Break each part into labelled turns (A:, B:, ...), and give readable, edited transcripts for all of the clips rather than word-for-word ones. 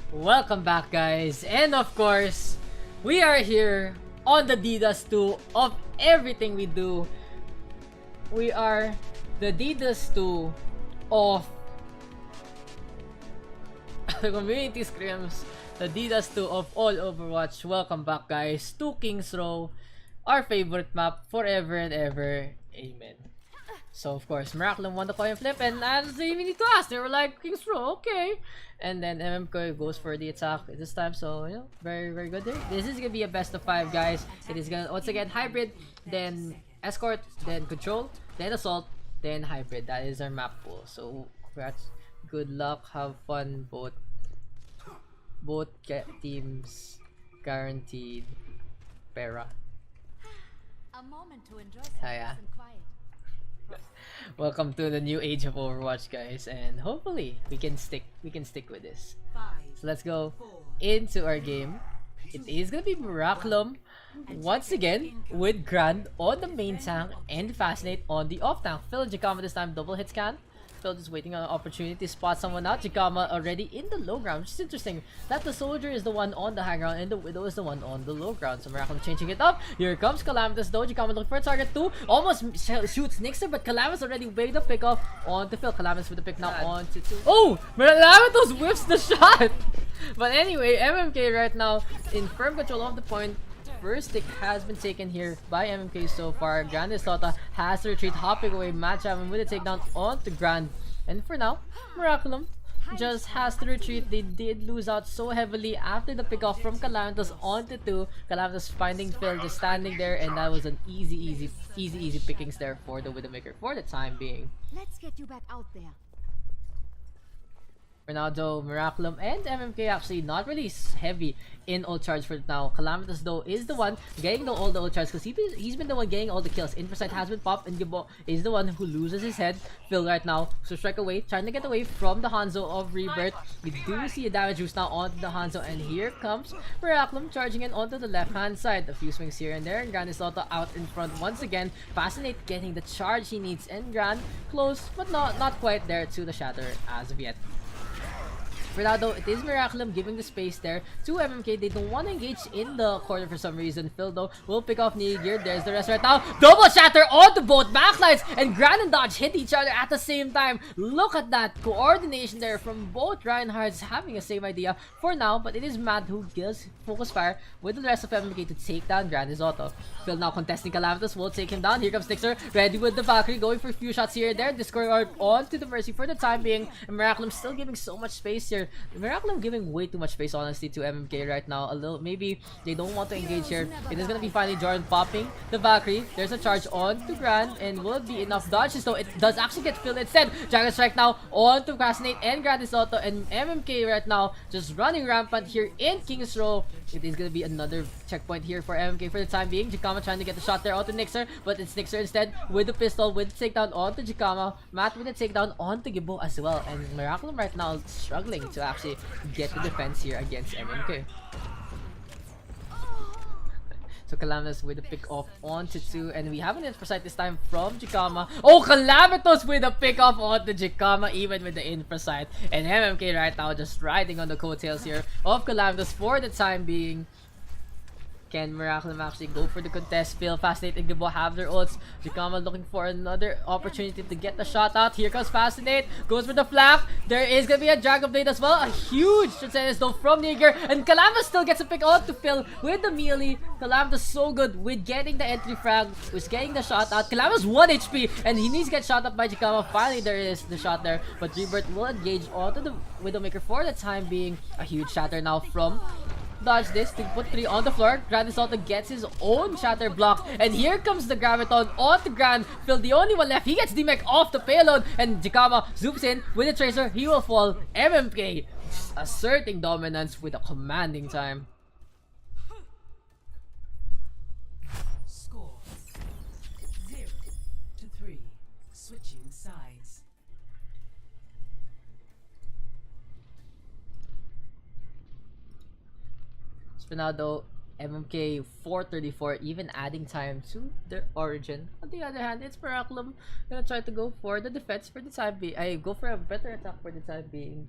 A: Welcome back, guys, and of course, we are here on the Didas 2 of everything we do. We are the Didas 2 of the community scrims, the Didas 2 of all Overwatch. Welcome back, guys, to King's Row, our favorite map forever and ever. Amen. So of course, Miraculum won the coin flip, and as they even need to ask, they were like, King's Row, okay. And then MMK goes for the attack this time, so you know, very very good there. This is gonna be a best of 5, guys. It is gonna once again hybrid, then escort, then control, then assault, then hybrid. That is our map pool. So congrats, good luck, have fun. Both teams guaranteed Pera.
B: A moment to enjoy
A: Yeah.
B: and quiet.
A: Welcome to the new age of Overwatch, guys, and hopefully we can stick with this. So let's go into our game. It is gonna be Miraculum once again with Grand on the main tank and Fascinate on the off tank. Phil and Jacama this time double hit scan. Phil just waiting on an opportunity to spot someone out. Jacama already in the low ground, which is interesting that the soldier is the one on the high ground and the widow is the one on the low ground. So Miraculum changing it up. Here comes Calamitous though. Jacama looking for a target too. Almost shoots Nixer, but Calamitous already waiting the pick off on to Phil. Calamitous with the pick now on to 2. Oh! Calamitous whips the shot! But anyway, MMK right now in firm control of the point. First stick has been taken here by MMK so far. Grande Sota has to retreat, hopping away Match Haven with a takedown onto Grand. And for now, Miraculum just has to retreat. They did lose out so heavily after the pick off from Calamitous onto 2. Calamitous finding Phil just standing there, and that was an easy pickings there for the Widowmaker for the time being.
B: Let's get you back out there.
A: Ronaldo, Miraculum, and MMK actually not really heavy in ult charge for now. Calamitous though is the one getting all the ult charge because he's been the one getting all the kills. Infrasight has been popped and Gibbo is the one who loses his head. Phil right now, so strike away, trying to get away from the Hanzo of Rebirth. We do see a damage boost now onto the Hanzo, and here comes Miraculum charging in onto the left hand side. A few swings here and there, and Grand Soto out in front once again. Fascinate getting the charge he needs, and Grand close but not quite there to the shatter as of yet. For now though, it is Miraculum giving the space there to MMK. They don't want to engage in the corner for some reason. Phil though will pick off Knee Gear. There's the rest right now. Double shatter onto both backlines, and Grand and Dodge hit each other at the same time. Look at that coordination there from both Reinhardts, having the same idea for now, but it is Matt who gives focus fire with the rest of MMK to take down Grand Auto. Phil now contesting Calamitous will take him down. Here comes Nixer, ready with the Valkyrie, going for a few shots here and there. Discord onto the Mercy for the time being, and Miraculum still giving so much space here. Miraculum giving way too much space honestly to MMK right now. A little, maybe they don't want to engage here. It is gonna be finally Jordan popping the Valkyrie. There's a charge on to Grand, and will it be enough dodges? So it does actually get filled instead. Dragon Strike now on to Fascinate and Grand Auto, and MMK right now just running rampant here in King's Row. It is gonna be another checkpoint here for MMK for the time being. Jacama trying to get the shot there onto Nixer, but it's Nixer instead with the pistol, with the takedown onto Jacama. Matt with the takedown onto Gibbo as well, and Miraculum right now struggling to actually get the defense here against MMK. So Calamitous with a pick off onto 2, and we have an Infrasight this time from Jacama. Oh, Calamitous with a pick off onto Jacama, even with the Infrasight. And MMK right now just riding on the coattails here of Calamitous for the time being. Can Miraculum actually go for the contest? Phil, Fascinate, and Gibbo have their ults. Jacama looking for another opportunity to get the shot out. Here comes Fascinate, goes for the flank. There is gonna be a Dragon Blade as well. A huge Transcendence though from Niger, and Calamitous still gets a pick out to Phil with the melee. Calamitous so good with getting the entry frag, with getting the shot out. Calamitous 1 HP, and he needs to get shot up by Jacama. Finally, there is the shot there, but Rebirth will engage onto the Widowmaker for the time being. A huge shatter now from Dodge this to put 3 on the floor. Grand Auto gets his own shatter block, and here comes the Graviton onto Grand. Phil, the only one left. He gets D-Mech off the payload, and Jacama zooms in with a Tracer. He will fall. MMK just asserting dominance with a commanding time.
C: Score 0-3. Switching sides.
A: For now though, MMK 434, even adding time to their origin. On the other hand, it's Miraculum gonna try to go for the defense for the time being. I go for a better attack for the time being.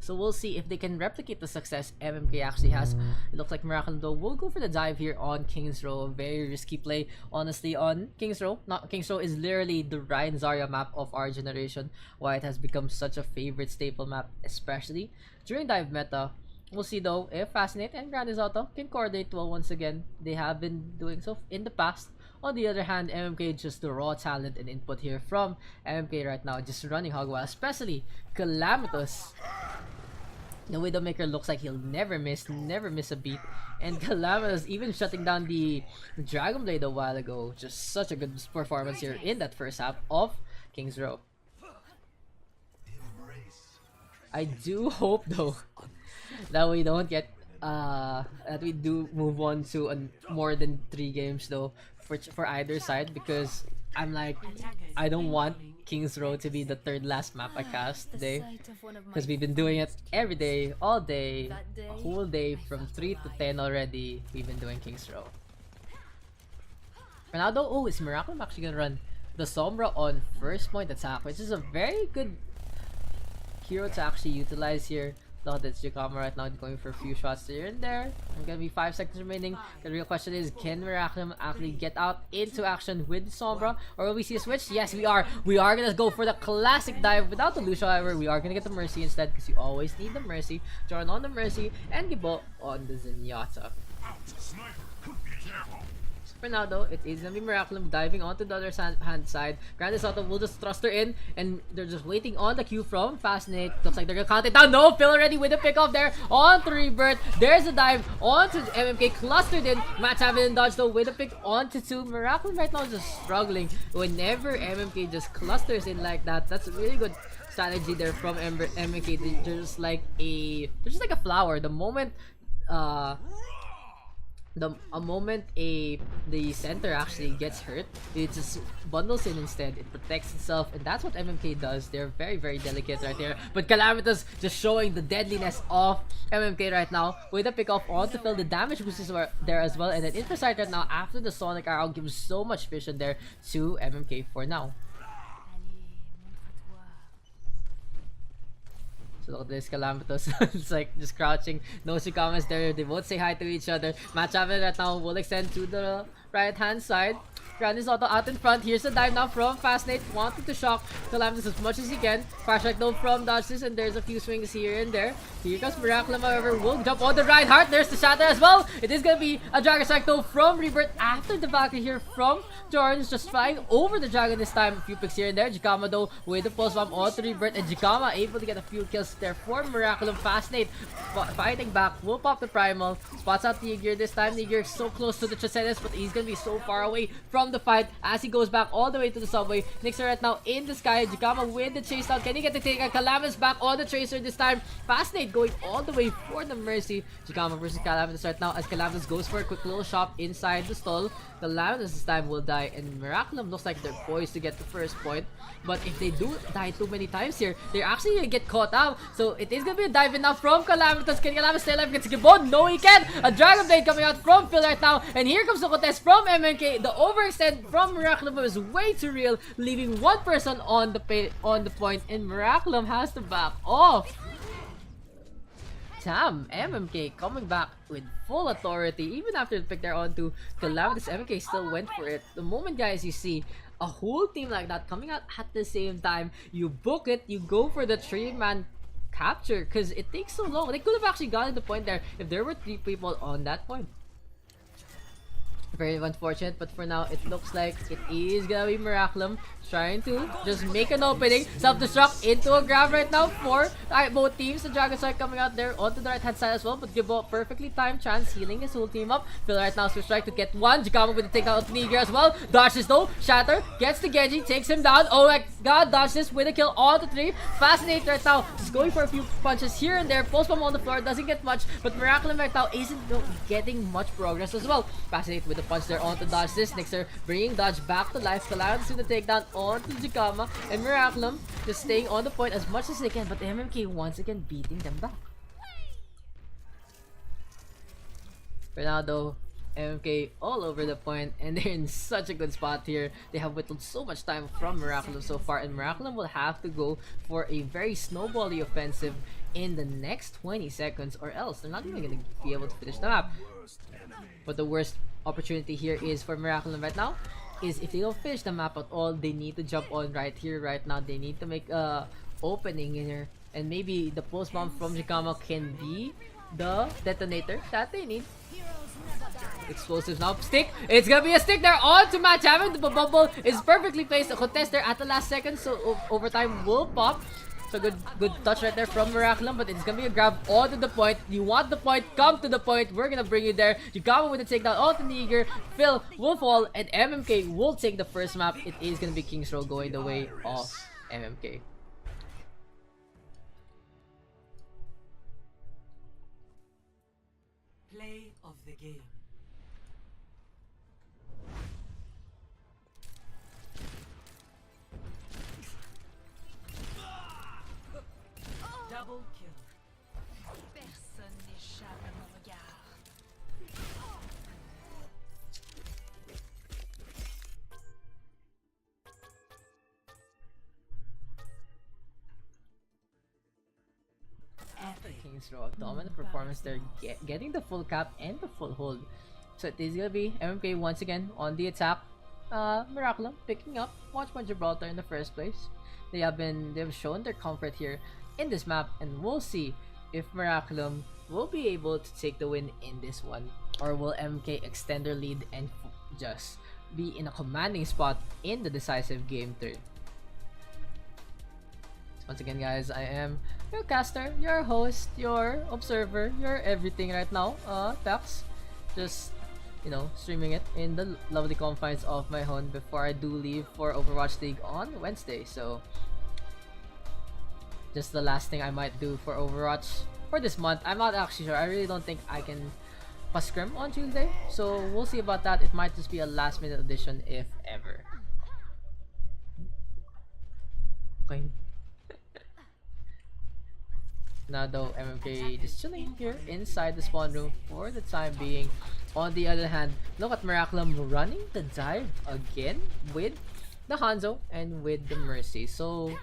A: So we'll see if they can replicate the success MMK actually has. It looks like Miraculum though will go for the dive here on King's Row. A very risky play, honestly, on King's Row. Not King's Row is literally the Ryan Zarya map of our generation. Why it has become such a favorite staple map, especially during dive meta. We'll see though if Fascinate and Grand Auto can coordinate well once again. They have been doing so in the past. On the other hand, MMK just the raw talent and input here from MMK right now, just running hog wild, especially Calamitous. The Widowmaker looks like he'll never miss a beat. And Calamitous even shutting down the Dragon Blade a while ago. Just such a good performance here in that first half of King's Row. I do hope though that we don't get that we do move on to more than 3 games though for either side, because I'm like, I don't want King's Row to be the third last map I cast today, because we've been doing it every day, all day, a whole day from 3 to 10 already. We've been doing King's Row. For now though, oh, is Miraculum actually gonna run the Sombra on first point attack, which is a very good hero to actually utilize here. Thought it's Jikama right now going for a few shots here and there. I'm gonna be 5 seconds remaining. The real question is, can Miraculum actually get out into action with Sombra, or will we see a switch? Yes, we are. We are gonna go for the classic dive without the Lucio. However, we are gonna get the Mercy instead, because you always need the Mercy. Jordan on the Mercy and Gibo on the Zenyatta. For now though, it is gonna be Miraculum diving onto the other hand side. Grand Auto will just thrust her in, and they're just waiting on the Q from Fascinate. Looks like they're gonna count it down. No, Phil already with the pickoff there onto Rebirth. There's a dive onto MMK, clustered in. Match having dodge though with a pick onto 2. Miraculum right now is just struggling. Whenever MMK just clusters in like that, that's a really good strategy there from MMK. They're just like a flower. The moment the center actually gets hurt, it just bundles in instead. It protects itself, and that's what MMK does. They're very, very delicate right there. But Calamitous just showing the deadliness of MMK right now with a pick off on to fill. The damage boost is there as well, and then Intrasight right now after the Sonic Arrow gives so much vision there to MMK for now. Look at this Calamitous. It's like just crouching. No Shikamas there. They both say hi to each other. Match happen right now will extend to the right hand side. Grandis Auto out in front. Here's the dive now from Fascinate. Wanting to shock Calamitous as much as he can. Fire strike though from Dodges, and there's a few swings here and there. Here comes Miraculum, however, will jump on the Reinhardt. There's the shatter as well. It is gonna be a Dragon Strike though from Rebirth after the Valkyrie here from Jordan's just flying over the Dragon this time. A few picks here and there. Jikama though with the pulse bomb onto Rebirth, and Jikama able to get a few kills there for Miraculum. Fascinate fighting back. Will pop the Primal. Spots out Nigir this time. Nigir so close to the Traceres, but he's gonna be so far away from the fight as he goes back all the way to the subway. Nixer right now in the sky. Jikama with the chase down. Can he get the take? Calamitous back on the Tracer this time. Fascinate going all the way for the Mercy. Jikama versus Calamitous right now as Calamitous goes for a quick little shot inside the stall. Calamitous this time will die, and Miraculum looks like they're poised to get the first point. But if they do die too many times here, they're actually gonna get caught out. So it is gonna be a dive in now from Calamitous. Can Calamitous stay alive against Gibbon? No, he can! A Dragon Blade coming out from Phil right now. And here comes the contest from MMK. The overextend from Miraculum is way too real, leaving one person on the point, and Miraculum has to back off. Damn, MMK coming back with full authority even after the pick they're onto Calamitous. MMK still went for it. The moment, guys, you see a whole team like that coming out at the same time, you book it, you go for the 3-man capture, because it takes so long. They could have actually gotten the point there if there were 3 people on that point. Very unfortunate, but for now it looks like it is gonna be Miraculum trying to just make an opening, self-destruct into a grab right now for both teams. The Dragon Strike coming out there onto the right hand side as well, but Gibo perfectly timed chance healing his whole team up. Phil right now switch strike to get one. Jikama with the takedown of Nigir as well. Dodges though, Shatter gets the Genji, takes him down. Oh my god, dodges with a kill on to 3. Fascinate right now just going for a few punches here and there. Post bomb on the floor, doesn't get much, but Miraculum right now isn't getting much progress as well. Fascinate with the punch there onto Dodge this. Nixer bringing Dodge back to life. Calamitous with the takedown onto Jikama, and Miraculum just staying on the point as much as they can, but MMK once again beating them back. For now though, MMK all over the point, and they're in such a good spot here. They have whittled so much time from Miraculum so far, and Miraculum will have to go for a very snowbally offensive in the next 20 seconds, or else they're not even gonna be able to finish the map. But the worst opportunity here is for Miraculum right now is if they don't finish the map at all, they need to jump on right here, right now. They need to make a opening in here, and maybe the pulse bomb from Jikama can be the detonator that they need. Explosives now. Stick. It's gonna be a stick there on to match having. The bubble is perfectly placed. A contest there at the last second, so overtime will pop. So good touch right there from Miraculum, but it's gonna be a grab on to the point. You want the point? Come to the point. We're gonna bring you there. Yugama with the takedown onto Niger. Phil will fall, and MMK will take the first map. It is gonna be King's Row going the way of MMK.
C: Play of the game. Double kill.
B: Personne n'échappe à mon regard.
A: King's Row, dominant performance there, getting the full cap and the full hold. So it is gonna be MMK once again on the attack. Miraculum picking up Watchpoint Gibraltar in the first place. They've shown their comfort here in this map, and we'll see if Miraculum will be able to take the win in this one, or will MMK extend their lead and just be in a commanding spot in the decisive game 3. Once again, guys, I am your caster, your host, your observer, your everything right now. Daks, just, you know, streaming it in the lovely confines of my home before I do leave for Overwatch League on Wednesday. So, just the last thing I might do for Overwatch for this month. I'm not actually sure. I really don't think I can scrim on Tuesday. So, we'll see about that. It might just be a last minute addition, if ever. Okay. Now though, MMK just chilling here inside the spawn room for the time being. On the other hand, look at Miraculum running the dive again with the Hanzo and with the Mercy. So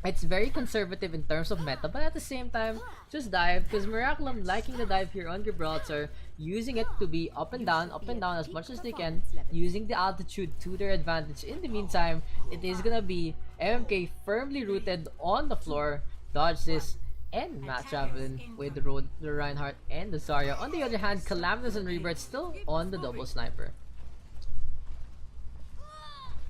A: it's very conservative in terms of meta, but at the same time, just dive, because Miraculum liking the dive here on Gibraltar, using it to be up and down as much as they can, using the altitude to their advantage. In the meantime, it is gonna be MMK firmly rooted on the floor. Dodge this and Matt Travelin with the Reinhardt and the Zarya. On the other hand, Calamitous and Rebirth still on the double sniper.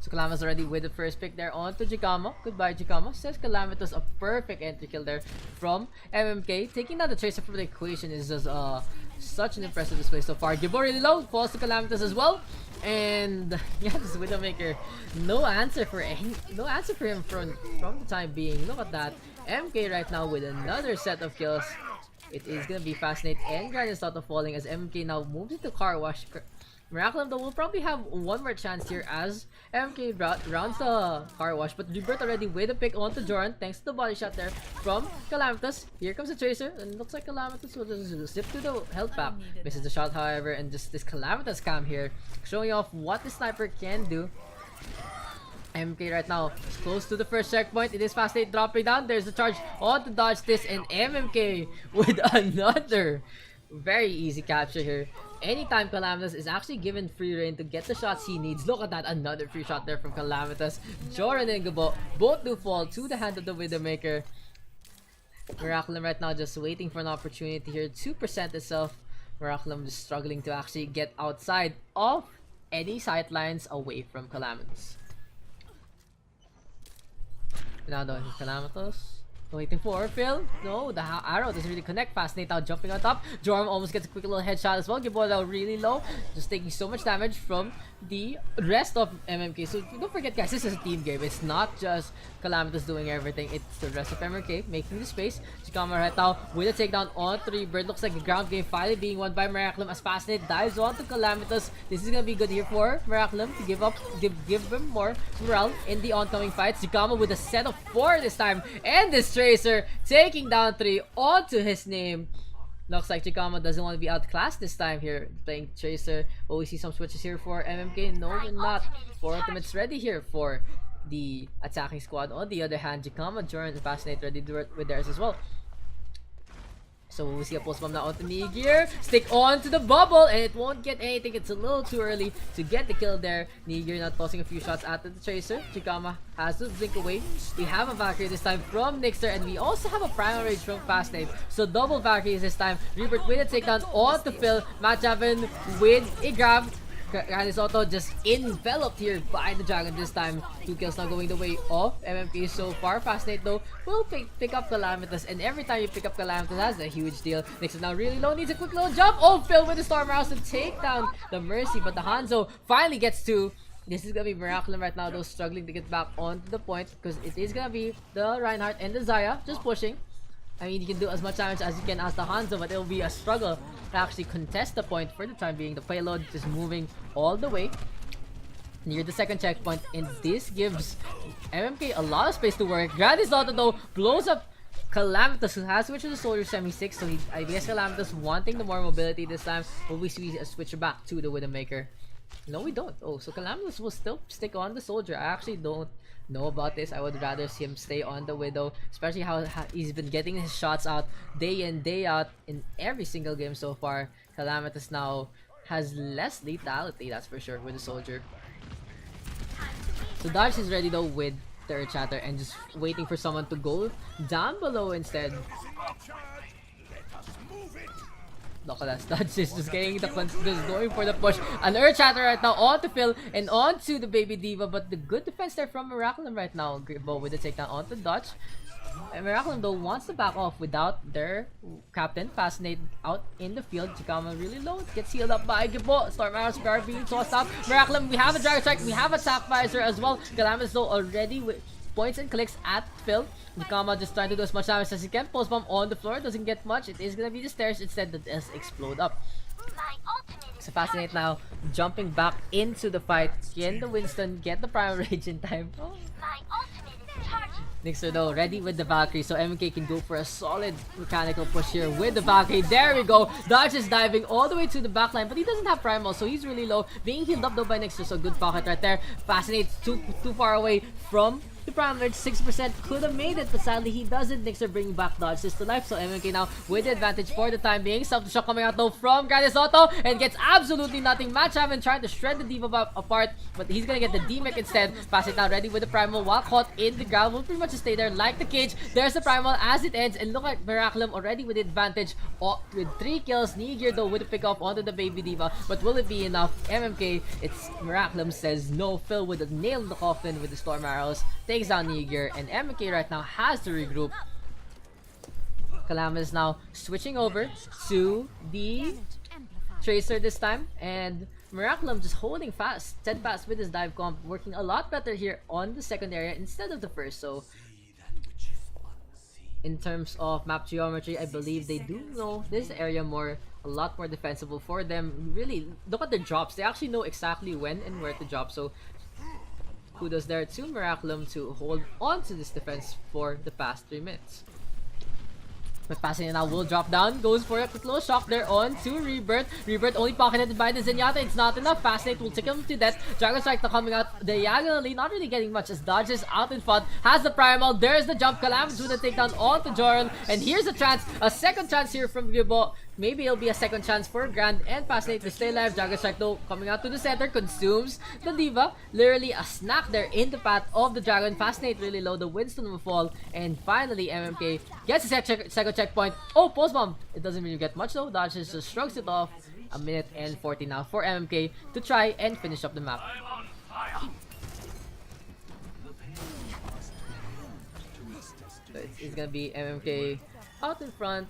A: So Calamitous already with the first pick there onto Jikama. Goodbye Jikama. Says Calamitous, a perfect entry kill there from MMK. Taking down the Tracer from the equation is just such an impressive display so far. Gibbo really low, falls to Calamitous as well. And yeah, this Widowmaker, no answer for him from the time being. Look at that. MK right now with another set of kills. It is gonna be fascinating, and Grand is out of falling as MK now moves into car wash. Miraculum though will probably have one more chance here as MK rounds the car wash, but Rebirth already with a pick onto Joran thanks to the body shot there from Calamitous. Here comes the Tracer, and it looks like Calamitous will just zip to the health pack. Misses the shot however, and just this Calamitous cam here showing off what the sniper can do. MK right now is close to the first checkpoint. It is fast 8 dropping down. There's the charge on to dodge this, and MMK with another very easy capture here. Anytime Calamitous is actually given free reign to get the shots he needs. Look at that, another free shot there from Calamitous. Joran and Gabo both do fall to the hand of the Widowmaker. Miraculum right now just waiting for an opportunity here to present itself. Miraculum just struggling to actually get outside of any sightlines away from Calamitous. Now though, Calamitous waiting for Phil. No, the arrow doesn't really connect. Fascinate now jumping on top. Jorm almost gets a quick little headshot as well. Gibbo now really low, just taking so much damage from the rest of MMK. So don't forget guys, this is a team game. It's not just Calamitous doing everything. It's the rest of MMK making the space. Jikama right now with a takedown on 3 Bird. Looks like the ground game finally being won by Miraculum as Fascinate dives on to Calamitous. This is gonna be good here for Miraculum to give them more morale in the oncoming fights. Jikama with a set of 4 this time, and this Tracer taking down 3 onto his name. Looks like Jikama doesn't want to be outclassed this time here, playing Tracer. Will we see some switches here for MMK? No, we're not. 4 ultimates ready here for the attacking squad. On the other hand, Jikama, Joran, and Fascinate ready to work with theirs as well. So we see a pulse bomb now onto Nigir. Stick on to the bubble, and it won't get anything. It's a little too early to get the kill there. Nigir now tossing a few shots at the Tracer. Jikama has to blink away. We have a Valkyrie this time from Nixter, and we also have a Primal Rage from Fascinate. So double Valkyries this time. Rebirth with a takedown onto Phil. Match happen with a grab. Grandis Auto just enveloped here by the Dragon this time. 2 kills now going the way of MMK so far. Fascinate though will pick up Calamitous, and every time you pick up Calamitous, that's a huge deal. Nix is now really low, needs a quick little jump. Oh, Phil with the Storm Arrows to take down the Mercy, but the Hanzo finally gets to. This is gonna be Miraculum right now though, struggling to get back onto the point because it is gonna be the Reinhardt and the Zarya just pushing. I mean, you can do as much damage as you can as the Hanzo, but it will be a struggle to actually contest the point for the time being. The payload is moving all the way near the second checkpoint, and this gives MMK a lot of space to work. Grandis Auto though blows up Calamitous, who has switched to the Soldier Semi-6, so I guess Calamitous wanting the more mobility this time. Will we see a switch back to the Widowmaker? No, we don't. Oh, so Calamitous will still stick on the Soldier. I actually don't know about this. I would rather see him stay on the Widow, especially how he's been getting his shots out day in, day out in every single game so far. Calamitous now has less lethality, that's for sure, with the Soldier. So Dodge is ready though with the Earth Shatter and just waiting for someone to go down below instead. Look at that, Dodge is just getting the just going for the push. An Earth Shatter right now onto Phil and onto the Baby Diva, but the good defense there from Miraculum right now. Gribbo with the takedown onto Dodge. And Miraculum though wants to back off without their captain. Fascinate out in the field. Jikama really low, gets healed up by Gribbo. Storm Arrows are being tossed out. Miraculum, we have a Dragon Strike, we have a Tap Visor as well. Calamitous though already with points and clicks at Phil. Jikama just trying to do as much damage as he can. Post bomb on the floor, doesn't get much. It is gonna be the stairs instead that does explode up. So Fascinate now jumping back into the fight. Can the Winston get the Primal Rage in time? Oh. Nixer though ready with the Valkyrie, so MMK can go for a solid mechanical push here with the Valkyrie. There we go. Dodge is diving all the way to the backline, but he doesn't have Primal, so he's really low. Being healed up though by Nixer, so good pocket right there. Fascinate's too far away from the Primal Rage. 6% could have made it, but sadly he doesn't. Nixer bringing back Dodge to life, so MMK now with the advantage for the time being. Self-destruct coming out though from Grandis Auto and gets absolutely nothing. Match haven't tried to shred the Diva apart, but he's gonna get the D-Mech instead. Fascinate now ready with the Primal while caught in the ground. Will pretty much just stay there like the cage. There's the Primal as it ends, and look at Miraculum already with the advantage with 3 kills. Nigir though with a pick off onto the Baby Diva, but will it be enough? MMK, it's Miraculum says no. Phil with a nail in the coffin with the Storm Arrows takes down Nigir, and MMK right now has to regroup. Calamitous now switching over to the Tracer this time, and Miraculum just holding fast, steadfast with his dive comp, working a lot better here on the second area instead of the first. So in terms of map geometry, I believe they do know this area a lot more defensible for them. Really, look at the drops. They actually know exactly when and where to drop. So kudos there to Miraculum to hold on to this defense for the past 3 minutes. But Fascinate now will drop down, goes for a quick little shock there on to Rebirth. Rebirth only pocketed by the Zenyatta, it's not enough. Fascinate will take him to death. Dragon Strike now coming out diagonally, not really getting much as Dodge is out in front. Has the Primal, there's the jump. Calamitous with the takedown onto Joran. And here's a chance, a second chance here from Gribbo. Maybe it'll be a second chance for Grand and Fascinate to stay alive. Dragon Strike though coming out to the center, consumes the Diva. Literally a snack there in the path of the Dragon. Fascinate really low, the Winston will fall. And finally MMK gets a second checkpoint. Oh, post bomb! It doesn't really get much though. Dodge just shrugs it off. A minute and 40 now for MMK to try and finish up the map. So it's gonna be MMK out in front,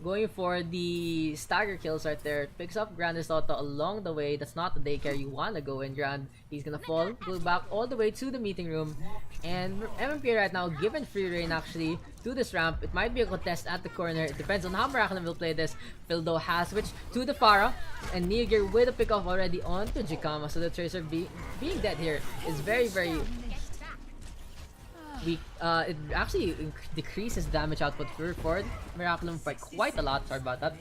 A: going for the stagger kills right there. Picks up Grandis Auto along the way. That's not the daycare you wanna go in, Grand. He's gonna fall, go back all the way to the meeting room. And MMK right now given free reign actually to this ramp. It might be a contest at the corner. It depends on how Miraculum will play this. Phildo has switched to the Pharah, and Nigir with a pick off already onto Jikama. So the Tracer being dead here is very weak. It actually decreases damage output for Miraculum by quite a lot. Sorry about that.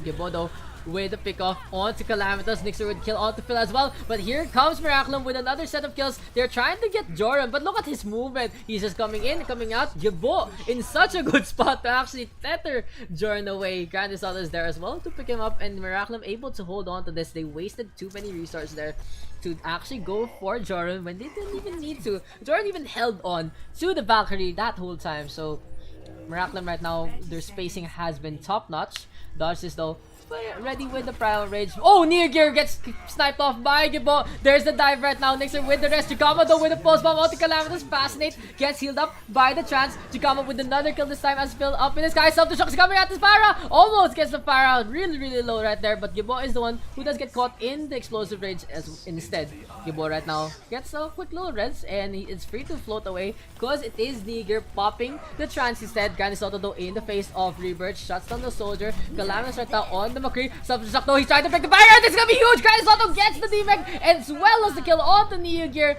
A: Gibodo with the pick off onto Calamitous. Nixer would kill onto Phil as well. But here comes Miraculum with another set of kills. They're trying to get Joran, but look at his movement. He's just coming in, coming out. Gibo in such a good spot to actually tether Joran away. Grandis is there as well to pick him up, and Miraculum able to hold on to this. They wasted too many resources there to actually go for Joran when they didn't even need to. Joran even held on to the Valkyrie that whole time. So Miraculum right now, their spacing has been top notch. Dodge this though. Ready with the Primal Rage. Oh, Near Gear gets sniped off by Gibo. There's the dive right now. Nixer with the rest. Chikama though with the pulse bomb out to Calamitous. Fascinate gets healed up by the Trance. Chikama with another kill this time as Phil up in the sky. Self-destruct is coming at this Para. Almost gets the Para out. Really low right there. But Gibo is the one who does get caught in the explosive rage as instead. Gibo right now gets a quick little res and he is free to float away because it is Near Gear popping the Trance instead. Grandis Auto though in the face of Rebirth. Shuts down the soldier. Calamitous right now on the McCree. Self-destruct though, he's trying to pick the fire. It's gonna be huge. Grandis Auto gets the DMAC as well as the kill on the Neo Gear.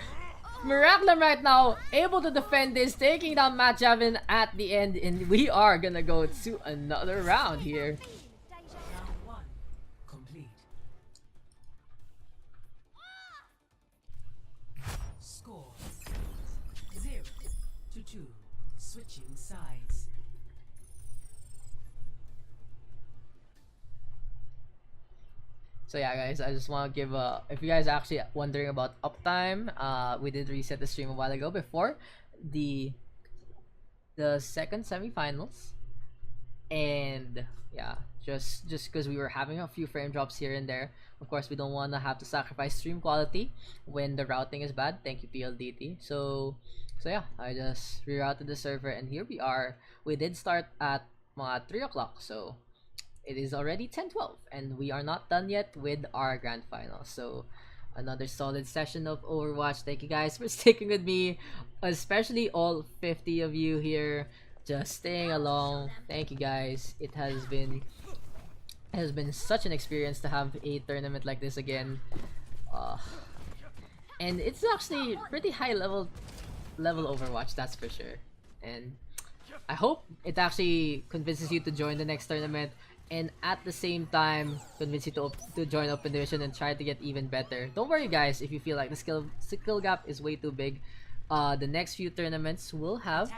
A: Miraculum right now able to defend this, taking down Matt Javin at the end, and we are gonna go to another round here.
C: Round 1 complete. Score 0-2. Switching sides.
A: So yeah guys, I just want to give if you guys are actually wondering about uptime, we did reset the stream a while ago before the second semifinals, and yeah, just because we were having a few frame drops here and there. Of course, we don't want to have to sacrifice stream quality when the routing is bad. Thank you PLDT. So yeah, I just rerouted the server and here we are. We did start at 3 o'clock, so it is already 10:12 and we are not done yet with our grand final. So another solid session of Overwatch. Thank you guys for sticking with me, especially all 50 of you here just staying along. Thank you guys. It has been such an experience to have a tournament like this again, and it's actually pretty high level Overwatch, that's for sure. And I hope it actually convinces you to join the next tournament, and at the same time convince you to join Open Division and try to get even better. Don't worry guys, if you feel like the skill gap is way too big, the next few tournaments will have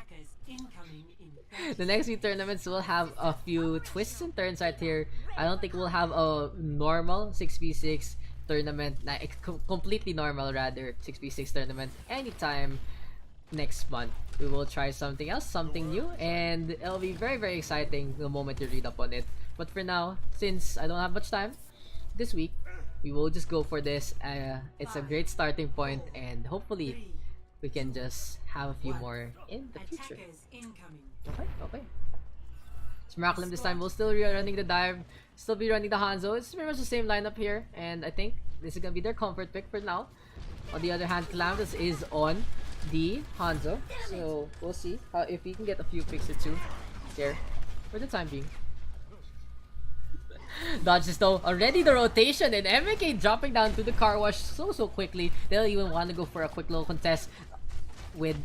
A: a few twists and turns right here. I don't think we'll have a normal 6v6 tournament, completely normal rather 6v6 tournament anytime next month. We will try something else, something new, and it'll be very exciting the moment you read up on it. But for now, since I don't have much time this week, we will just go for this. It's a great starting point, and hopefully we can just have a few more in the future. Okay. So Miraculum this time will still be running the dive, still be running the Hanzo. It's pretty much the same lineup here, and I think this is gonna be their comfort pick for now. On the other hand, Calamitous is on the Hanzo, so we'll see if we can get a few picks or two here for the time being. Dodges though already the rotation, and MMK dropping down to the car wash so quickly. They'll even want to go for a quick little contest with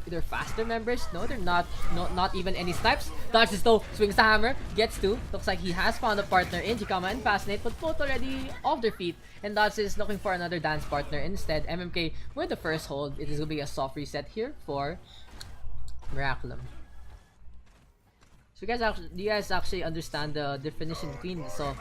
A: their faster members. No, they're not. Not even any snipes. Dodges though, swings the hammer, gets two. Looks like he has found a partner in Chikama and Fascinate, but both already off their feet. And Dodge is looking for another dance partner instead. MMK with the first hold. It is going to be a soft reset here for Miraculum. So do you guys actually understand the difference between the soft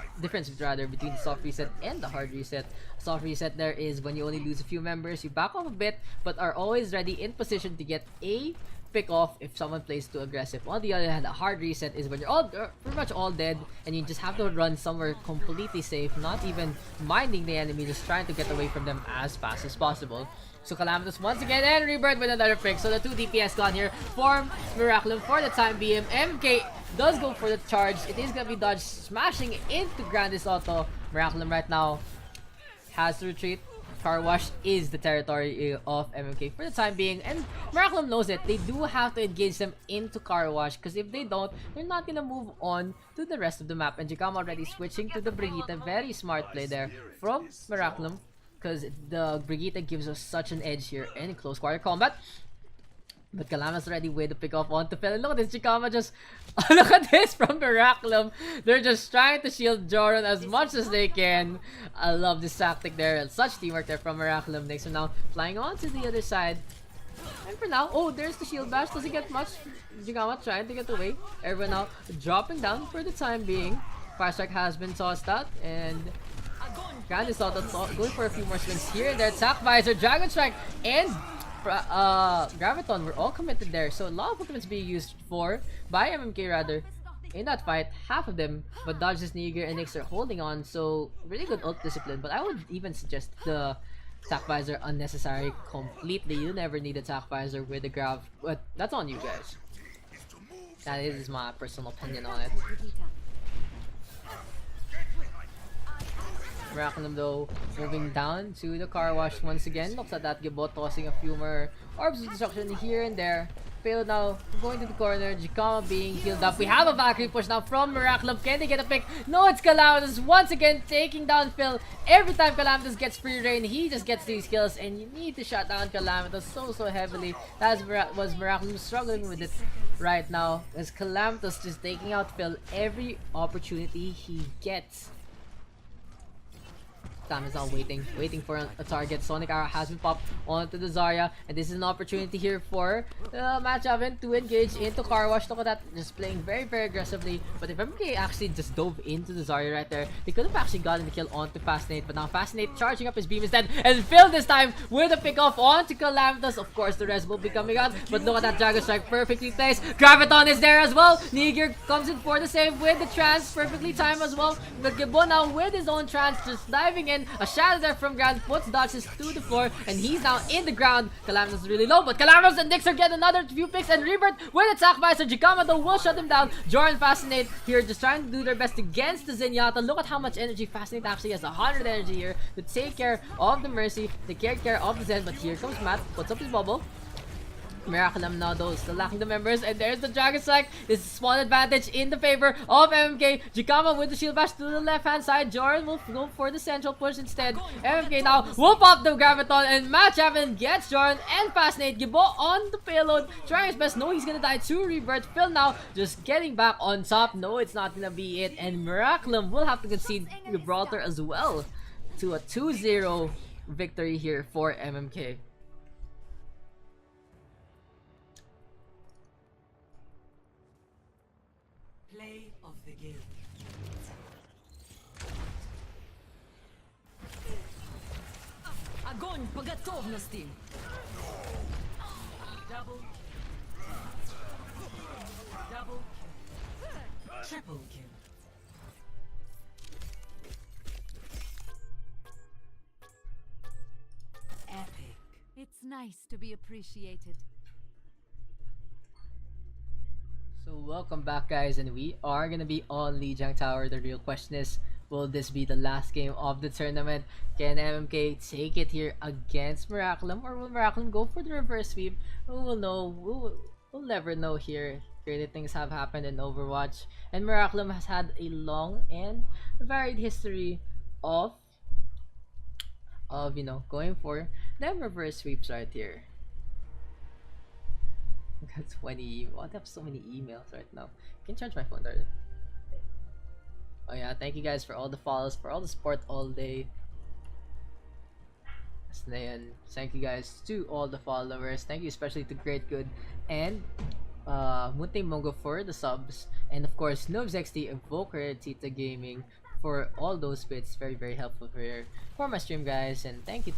A: reset and the hard reset? Soft reset there is when you only lose a few members, you back off a bit, but are always ready in position to get a pick off if someone plays too aggressive. On the other hand, a hard reset is when you're pretty much all dead and you just have to run somewhere completely safe, not even minding the enemy, just trying to get away from them as fast as possible. So Calamitous once again and Rebirth with another pick. So the 2 DPS gone here for Miraculum for the time being. MK does go for the charge. It is gonna be Dodge smashing into Grandis Auto. Miraculum right now has to retreat. Car wash is the territory of MMK for the time being, and Miraculum knows it. They do have to engage them into car wash, because if they don't, they're not gonna move on to the rest of the map. And Jigama already switching to the Brigitte. Very smart play there from Miraculum, because the Brigitte gives us such an edge here in close quarter combat. But Kalama's ready with the pick off onto Phil. And look at this, Chikama just Look at this from Miraculum. They're just trying to shield Joran as much as they can. I love this tactic there. Such teamwork there from Miraculum. Next are now flying on to the other side. And for now, oh, there's the shield bash. Doesn't get much. Jigama trying to get away. Everyone now dropping down for the time being. Fire Strike has been tossed out. And Grand is out going for a few more swings here and there. Attack Visor, Dragon Strike, and Graviton were all committed there. So a lot of Pokemons being used by MMK rather in that fight. Half of them, but dodges Niger and Nyx are holding on. So really good ult discipline. But I would even suggest the Attack Visor unnecessary completely. You never need Attack Visor with the Grav. But that's on you guys. That is my personal opinion on it. Miraculum though moving down to the car wash once again. Looks at that Gibot tossing a few more orbs of destruction here and there. Failed now going to the corner. Jikama being healed up. We have a Valkyrie push now from Miraculum. Can they get a pick? No, it's Calamitous once again taking down Phil. Every time Calamitous gets free reign, he just gets these kills, and you need to shut down Calamitous so heavily. That was Miraculum struggling with it right now as Calamitous just taking out Phil every opportunity he gets. Sam is now waiting for a target. Sonic Arrow has been popped onto the Zarya, and this is an opportunity here for Match Oven to engage into Car Wash. Look at that, just playing very aggressively. But if MMK actually just dove into the Zarya right there, they could have actually gotten the kill onto Fascinate. But now Fascinate charging up his beam instead, and Phil this time with a pick off onto Calamitous. Of course, the rest will be coming out, but look at that Dragon Strike perfectly placed. Graviton is there as well. Niger comes in for the save with the trance, perfectly timed as well. But Gibon now with his own trance, just diving in. A shadow there from Grand puts Dodges to the floor, and he's now in the ground. Calamitous is really low, but Calamitous and Nyx are getting another few picks, and Rebirth with Attack Visor. Jikama though will shut him down. Joran Fascinate here just trying to do their best against the Zenyatta. Look at how much energy Fascinate actually has. 100 energy here to take care of the Mercy, to take care of the Zen. But here comes Matt, puts up his bubble. Miraculum now though still lacking the members, and there's the Dragon Strike. This is small advantage in the favor of MMK. Jikama with the shield bash to the left hand side. Joran will go for the central push instead. MMK now will pop the Graviton, and Match Heaven gets Joran and Fascinate. Gibo on the payload, trying his best. No, he's gonna die to Rebirth. Phil now just getting back on top. No, it's not gonna be it, and Miraculum will have to concede Gibraltar as well to a 2-0 victory here for MMK.
C: Play of the game.
B: Огонь по готовности!
C: Double kill. Triple kill. Epic.
B: It's nice to be appreciated.
A: So welcome back guys, and we are gonna be on Lijiang Tower. The real question is, will this be the last game of the tournament? Can MMK take it here against Miraculum, or will Miraculum go for the reverse sweep? Who will know? We'll never know here. Crazy things have happened in Overwatch, and Miraculum has had a long and varied history of you know, going for them reverse sweeps right here. I got 20. I have so many emails right now. I can charge my phone there. Oh yeah, thank you guys for all the follows, for all the support all day. And thank you guys to all the followers. Thank you especially to Great Good and Munting Mongo for the subs, and of course NoobsXT, Evoker, Tita Gaming for all those bits. Very helpful for my stream guys, and thank you.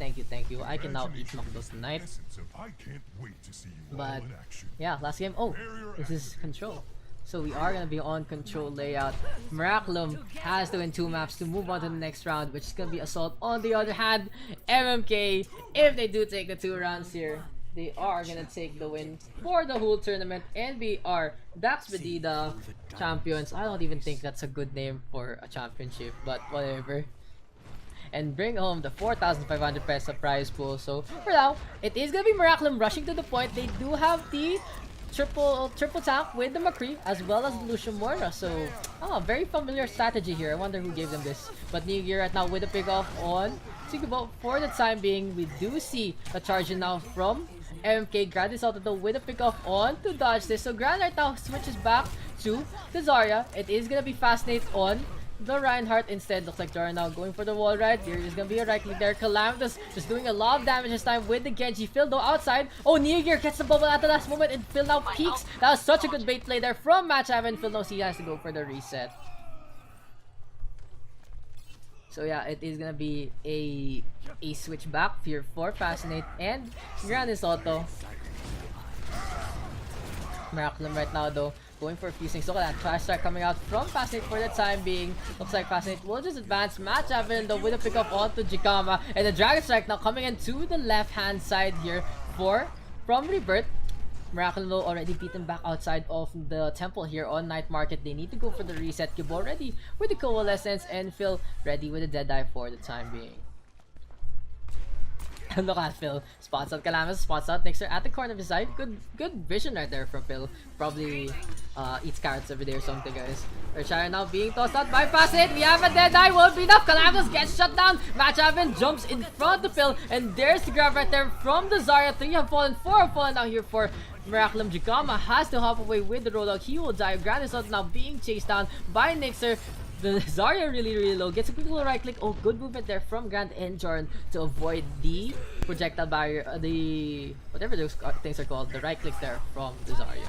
A: I can now eat some of those tonight. But yeah, last game. Oh, this is Control. So we are gonna be on Control layout. Miraculum has to win 2 maps to move on to the next round, which is gonna be Assault. On the other hand, MMK, if they do take the 2 rounds here, they are gonna take the win for the whole tournament and be our Dakspedida champions. I don't even think that's a good name for a championship, but whatever. And bring home the 4,500 peso prize pool. So for now, it is gonna be Miraculum rushing to the point. They do have the triple tank with the McCree as well as Lucian Moira. So very familiar strategy here. I wonder who gave them this. But New Gear right now with a pick off on Sigabo for the time being. We do see a charge in now from MMK. Grand is out though with a pick off on to dodge this. So Grand right now switches back to the Zarya. It is gonna be Fascinate on the Reinhardt instead. Looks like Jara now going for the wall ride. There is gonna be a right click there. Calamitous just doing a lot of damage this time with the Genji. Phil though outside. Oh, Neogear gets the bubble at the last moment and Phil now peeks. That was such a good bait play there from Match Haven. Phil knows he has to go for the reset. So yeah, it is gonna be a switch back here for Fascinate and Granis Auto. Miraculum right now though, going for a few things. Look at that trash strike coming out from Fascinate for the time being. Looks like Fascinate will just advance. Match Haven though with a pickup onto Jikama. And the Dragon Strike now coming into the left hand side here from Rebirth. Miraculum already beaten back outside of the temple here on Night Market. They need to go for the reset. Gibo ready with the Coalescence and Phil ready with the Deadeye for the time being. Look at Phil. Spots out Calamitous, spots out Nixer at the corner of his side. Good vision right there from Phil. Probably eats carrots every day or something, guys. Urshire now being tossed out by Facet. We have a Deadeye, won't be enough. Calamitous gets shut down. Match Haven jumps in front of Phil. And there's the grab right there from the Zarya. 3 have fallen, 4 have fallen down here for Miraculum. Jikama has to hop away with the Roadhog. He will die. Grand is now being chased down by Nixer. The Zarya really low. Gets a quick little right click. Oh, good movement there from Grand and Jordan to avoid the projectile barrier. The whatever those things are called. The right clicks there from the Zarya.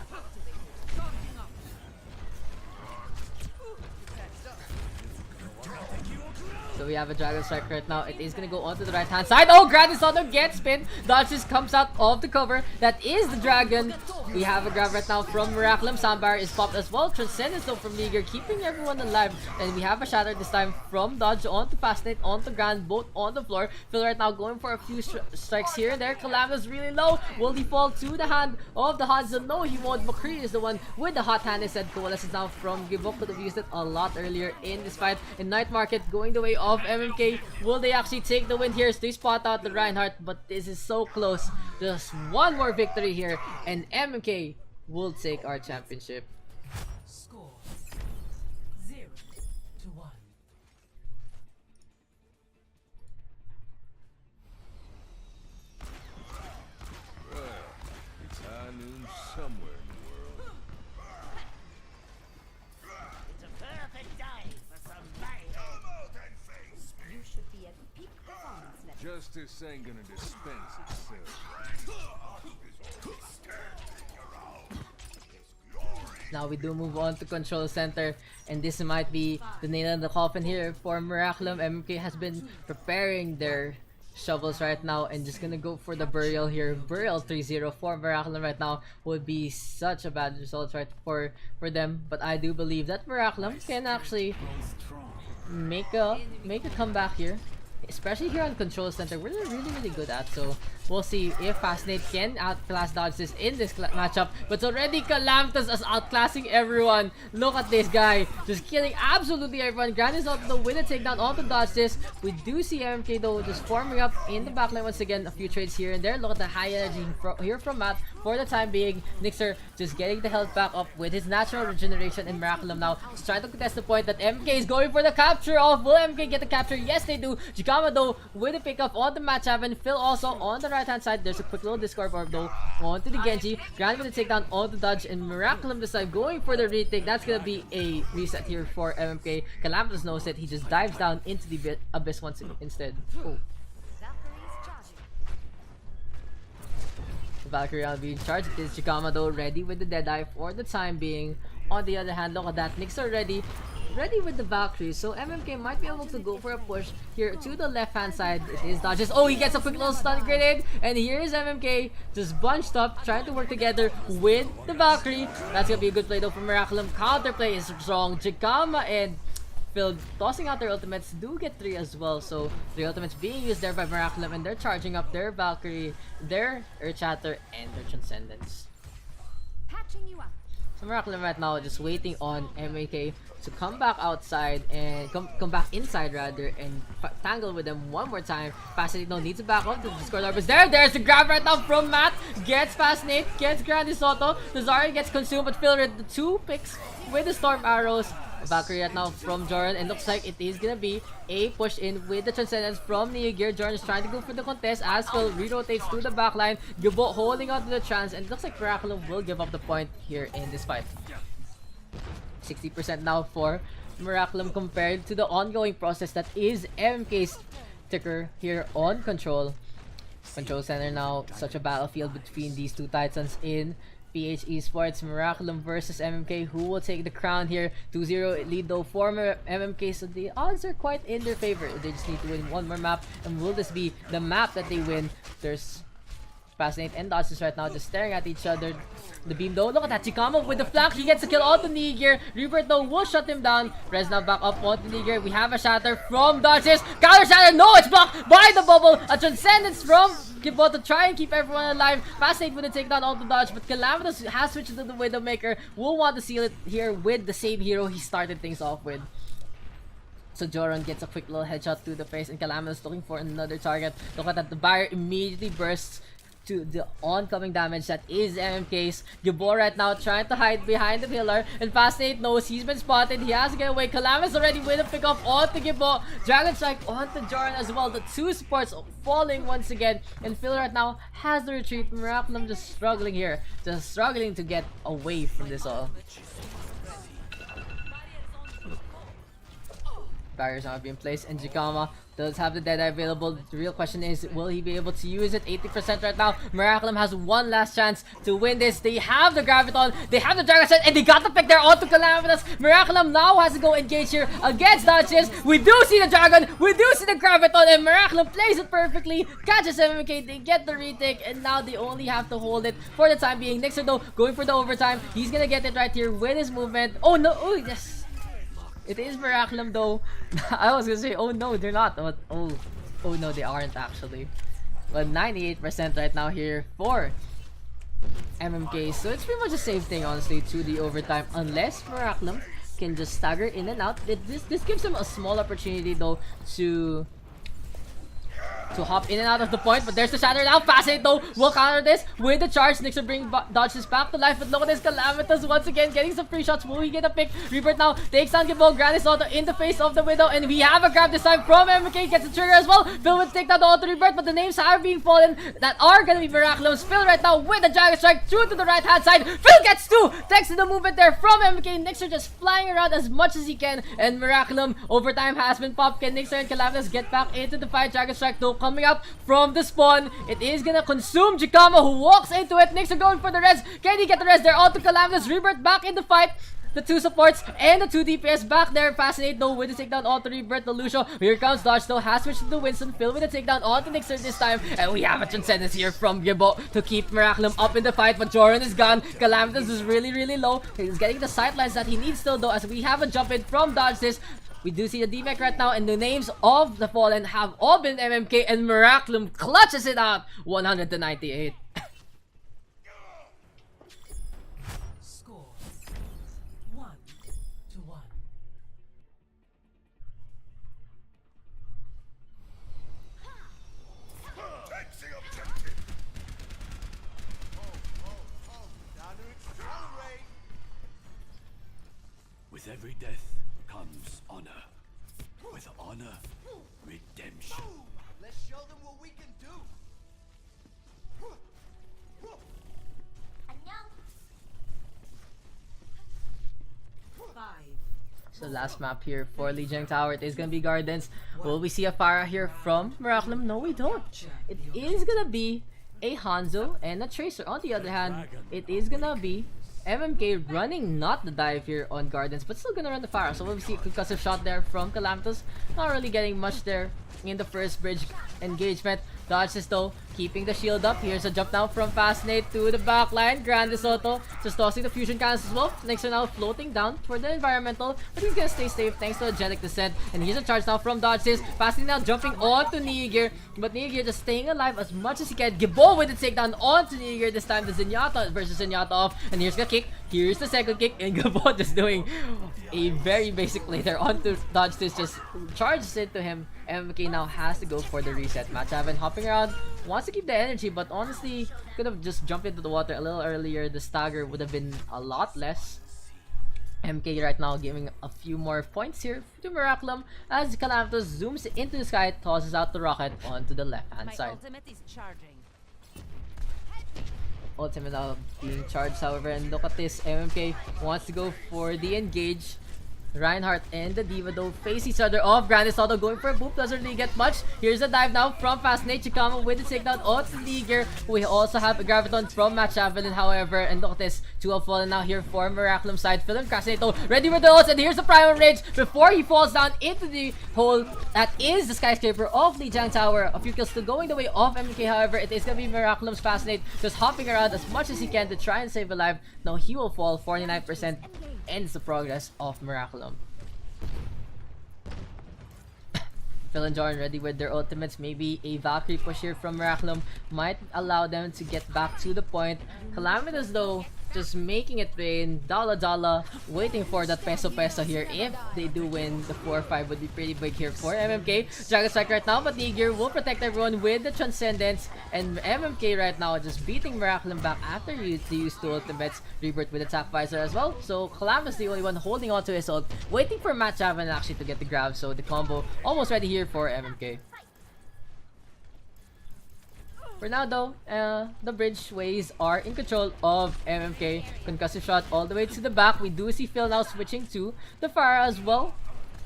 A: So we have a Dragon Strike right now. It is gonna go onto the right hand side. Oh, Grand is on gets spin. Dodges comes out of the cover. That is the Dragon. We have a grab right now from Miraculum. Soundbar is popped as well. Transcendence though from Liger, keeping everyone alive. And we have a shatter this time from Dodge onto Fascinate, onto Grand, both on the floor. Phil right now going for a few strikes here and there. Calamitous really low. Will he fall to the hand of the Hanzo? No, he won't. McCree is the one with the hot hand instead. Coalescence now from Gibok. Could have used it a lot earlier in this fight. And Night Market going the way of MMK. Will they actually take the win here? They spot out the Reinhardt, but this is so close. Just one more victory here, and MMK will take our championship.
C: Score 0-1.
D: Well, it's high noon somewhere in the world.
E: It's a perfect day for some mayhem.
F: You should be at peak performance level.
D: Justice ain't gonna dispense itself.
A: Now we do move on to Control Center, and this might be the nail in the coffin here for Miraculum. MMK has been preparing their shovels right now and just gonna go for the burial here. Burial 3-0 for Miraculum right now would be such a bad result right for them, but I do believe that Miraculum can actually make a comeback here. Especially here on Control Center, we're really good at. So we'll see if Fascinate can outclass Dodge this in this matchup. But already Calamitous is outclassing everyone. Look at this guy, just killing absolutely everyone. Grand is out the win a takedown onto Dodge this. We do see MMK though just forming up in the backline once again. A few trades here and there. Look at the high energy here from Matt for the time being. Nixer just getting the health back up with his natural regeneration, and Miraculum now just trying to contest the point that MMK is going for the capture of. Will MMK get the capture? Yes, they do. Jikama though with a pickup on the Match Haven. Phil also on the right hand side. There's a quick little Discord orb though onto the Genji. Grand with the takedown on the Dodge, and Miraculum this time going for the retake. That's gonna be a reset here for MMK. Calamitous knows it. He just dives down into the abyss once instead. Oh. The Valkyrie now being charged. It is Jikama though ready with the Deadeye for the time being. On the other hand, look at that. Nix are ready with the Valkyrie, so MMK might be able to go for a push here to the left hand side. It is Dodges. Oh, he gets a quick little stun grenade, and here's MMK just bunched up, trying to work together with the Valkyrie. That's gonna be a good play though from Miraculum. Counterplay is strong. Jikama and Phil tossing out their ultimates do get 3 as well, so 3 ultimates being used there by Miraculum, and they're charging up their Valkyrie, their Earth Shatter, and their Transcendence.
F: Patching you up.
A: So Miraculum right now just waiting on MMK to come back outside and come back inside rather, and tangle with them one more time. Fascinate no needs to back up. The Discord Orb is there. There's the grab right now from Matt. Gets Fascinate, gets Grandi Soto. The Zarya gets consumed, but Phil with the 2 picks with the storm arrows. Valkyrie right now from Joran, and looks like it is gonna be a push in with the Transcendence from Neogear. Joran is trying to go for the contest as Phil re-rotates to the backline. Gibo holding on to the chance, and it looks like Miraculum will give up the point here in this fight. 60% now for Miraculum compared to the ongoing process that is MMK's ticker here on Control. Control Center now, such a battlefield between these two titans in PH Esports. Miraculum versus MMK, who will take the crown here. 2-0 lead though for MMK, so the odds are quite in their favor. They just need to win one more map, and will this be the map that they win? There's Fascinate and Dodges right now just staring at each other. The beam though, look at that, Chikama with the flank, he gets a kill onto Neogear. Rebirth though will shut him down. Rez now back up onto Neogear. We have a shatter from Dodges. Counter shatter, no, it's blocked by the bubble. A Transcendence from Gibraltar to try and keep everyone alive. Fascinate with the takedown onto Dodge, but Calamitous has switched to the Widowmaker. Will want to seal it here with the same hero he started things off with. So Joran gets a quick little headshot to the face, and Calamitous looking for another target. Look at that, the barrier immediately bursts to the oncoming damage that is MMK's. Gibor right now trying to hide behind the pillar, and Fascinate knows he's been spotted. He has to get away. Calamitous already with a pick off onto Gibor. Dragon Strike onto Joran as well. The two supports falling once again, and Phil right now has the retreat. Miraculum just struggling here, just struggling to get away from this all. Barriers now being placed, and Jikama does have the Deadeye available. The real question is, will he be able to use it? 80% right now. Miraculum has one last chance to win this. They have the Graviton, they have the Dragon Set, and they got the pick there onto Calamitous. Miraculum now has to go engage here against Dodges. We do see the Dragon, we do see the Graviton, and Miraculum plays it perfectly. Catches MMK, they get the retake, and now they only have to hold it for the time being. Nixer though, going for the overtime. He's gonna get it right here with his movement. Oh no, oh yes. It is Miraculum though. I was gonna say, oh no, they're not. But oh no, they aren't actually. But 98% right now here for MMK. So it's pretty much the same thing, honestly, to the overtime. Unless Miraculum can just stagger in and out. This gives them a small opportunity though to hop in and out of the point, but there's the shatter now. Fascinate though will counter this with the charge. Nixon bring Dodges back to life, but look at this, Calamitous once again getting some free shots. Will he get a pick? Rebirth now takes down Gibbo. Granis Auto in the face of the Widow, and we have a grab this time from MMK. Gets the trigger as well. Phil will take down the Auto Rebirth, but the names are being fallen that are gonna be Miraculous. Phil right now with the Dragon Strike through to the right hand side. Phil gets two. Thanks to the movement there from MMK. Nixer just flying around as much as he can, and Miraculum overtime has been popped. Can Nixer and Calamitous get back into the fight? Dragon Strike though coming up from the spawn. It is gonna consume Jikama, who walks into it. Nixer going for the res. Can he get the res there onto Calamitous? Rebirth back in the fight. The two supports and the two DPS back there. Fascinate though with the takedown onto Rebirth. The Lucio. Here comes Dodge though. Has switched to the Winston. Phil with the takedown onto Nixer this time. And we have a Transcendence here from Gibbo to keep Miraculum up in the fight. But Joran is gone. Calamitous is really low. He's getting the sightlines that he needs still though, as we have a jump in from Dodge this. We do see the DMAC right now, and the names of the fallen have all been MMK, and Miraculum clutches it out 100-98.
C: Score 1-1.
D: Take the objective.
E: Time to accelerate.
G: With every death comes honor. With honor, redemption.
E: Let's show them what we can do.
A: So last map here for Lijiang Tower, it is gonna be Gardens. Will we see a Pharah here from Miraculum? No, we don't. It is gonna be a Hanzo and a Tracer. On the other hand, it is gonna be MMK running not the dive here on Gardens, but still gonna run the Pharah. So we'll see a concussive shot there from Calamitous. Not really getting much there in the first bridge engagement. Dodges though, keeping the shield up. Here's a jump now from Fascinate to the backline. Grande Soto just tossing the fusion cannons as well. Next are now floating down for the environmental, but he's gonna stay safe thanks to Angelic Descent. And here's a charge now from Dodges. Fascinate now jumping onto Neogear, but Neogear just staying alive as much as he can. Gibbo with the takedown onto Neogear. This time the Zenyatta versus Zenyatta off. And here's the kick. Here's the second kick, and Gibbo just doing a very basic play there onto Dodges. Just charges into him. MMK now has to go for the reset. Matchavan hopping around, wants to keep the energy, but honestly could have just jumped into the water a little earlier. The stagger would have been a lot less. MK right now giving a few more points here to Miraculum as Calamitas zooms into the sky, tosses out the rocket onto the left-hand
B: My
A: side.
B: ultimate is charging.
A: Ultimate now being charged, however, and look at this. MMK wants to go for the engage. Reinhardt and the Diva though face each other off. Grandis Auto going for a boop, doesn't really get much. Here's a dive now from Fascinate Chikama with the takedown onto the Liger. We also have a Graviton from Match Javelin, however, and look at this. 2 have fallen now here for Miraculum side. Phil and Fascinate though ready with the ults, and here's the Primal Rage before he falls down into the hole. That is the skyscraper of Lijiang Tower. A few kills still going the way of MMK, however, it is gonna be Miraculum's Fascinate just hopping around as much as he can to try and save a life. Now he will fall. 49% ends the progress of Miraculum. Phil and Jordan ready with their ultimates. Maybe a Valkyrie push here from Miraculum might allow them to get back to the point. Calamitas though just making it rain. Dala waiting for that peso here. If they do win, the 4-5 would be pretty big here for MMK. Dragon Strike right now, but Niger will protect everyone with the Transcendence. And MMK right now just beating Miraculum back after they used 2 ultimates. Rebirth with Attack Visor as well. So Calamus the only one holding on to his ult, waiting for Matt Javelin actually to get the grab. So the combo almost ready here for MMK. For now though, the bridge ways are in control of MMK. Concussive shot all the way to the back. We do see Phil now switching to the fire as well.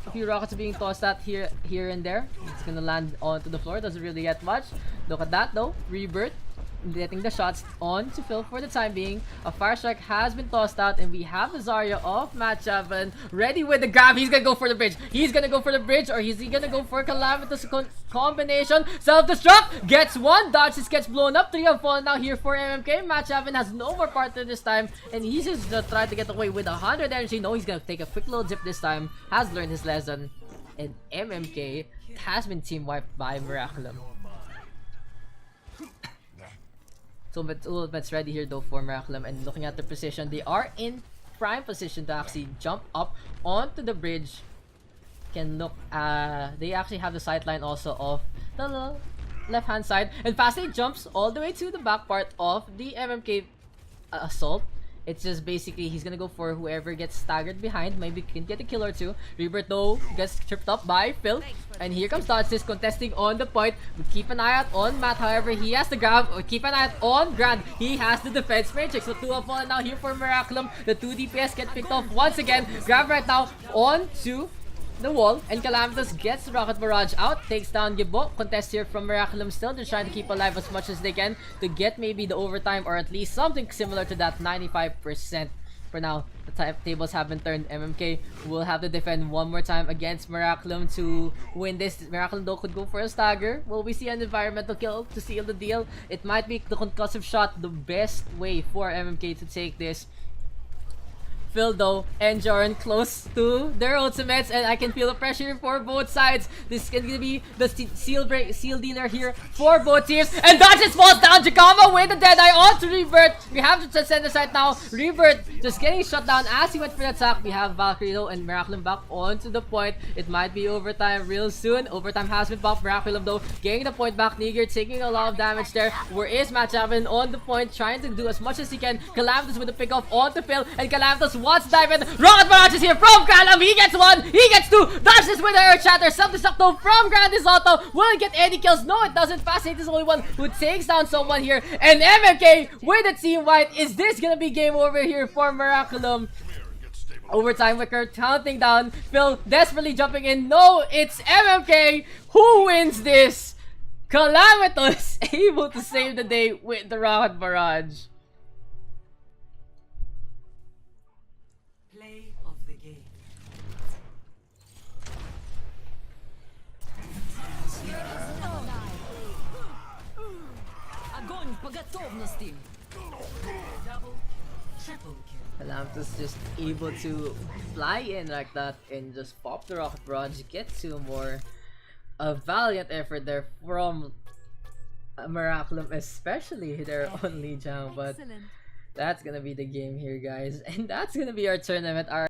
A: A few rockets are being tossed at here and there. It's gonna land onto the floor, doesn't really get much. Look at that though, Rebirth getting the shots on to Phil for the time being. A fire strike has been tossed out, and we have the Zarya of Matt Javelin ready with the grab. He's gonna go for the bridge. He's gonna go for the bridge, or is he gonna go for Calamitous combination? Self-destruct gets one. Dodges gets blown up. 3 have fallen now here for MMK. Matt Javelin has no more partner this time, and he's just gonna try to get away with 100 energy. No, he's gonna take a quick little zip this time. Has learned his lesson, and MMK has been team wiped by Miraculum. So ultimates ready here though for Miraculum, and looking at the position, they are in prime position to actually jump up onto the bridge. Can look, they actually have the sight line also of the left hand side, and Fascinate jumps all the way to the back part of the MMK assault. It's just basically he's gonna go for whoever gets staggered behind. Maybe can get a kill or 2. Rebirth though gets tripped up by Phil. And here comes Dodges contesting on the point. We keep an eye out on Matt, however, he has the grab. Or keep an eye out on Grand. He has the defense matrix. So 2 have fallen now here for Miraculum. The 2 DPS get picked off once again. Grab right now on to the wall, and Calamitas gets the rocket barrage out, takes down Gibo. Contest here from Miraculum still. They're trying to keep alive as much as they can to get maybe the overtime, or at least something similar to that 95%. For now, the tables have been turned. MMK will have to defend one more time against Miraculum to win this. Miraculum though could go for a stagger. Will we see an environmental kill to seal the deal? It might be the concussive shot, the best way for MMK to take this. Phil though and Joran close to their ultimates, and I can feel the pressure for both sides. This is gonna be the seal dealer here for both teams, and Dodges falls down. Jakama with the Deadeye onto Rebirth. We have the Transcendence right now. Rebirth just getting shut down as he went for the attack. We have Valkyrie though and Miraculum back onto the point. It might be overtime real soon. Overtime has been popped. Miraculum though getting the point back. Niger taking a lot of damage there. Where is Matt Javelin on the point, trying to do as much as he can. Calamitas with the pick off onto Phil, and Calamitas wants to dive in. Rocket Barrage is here from Calam. He gets 1, he gets 2. Dashes with the Earth Shatter. Self-destruct though from Grandis Auto. Will it get any kills? No, it doesn't. Fascinate is the only one who takes down someone here. And MMK with a team wipe. Is this gonna be game over here for Miraculum? Overtime wicker counting down. Phil desperately jumping in. No, it's MMK who wins this. Calamitas able to save the day with the Rocket Barrage.
C: Play of the game. Огонь по готовности. Double, triple kill.
A: Calamitas just able to fly in like that and just pop the Rocket Barrage. Get 2 more. A valiant effort there from Miraculum, especially their own Lijiang, but that's gonna be the game here, guys, and that's gonna be our tournament.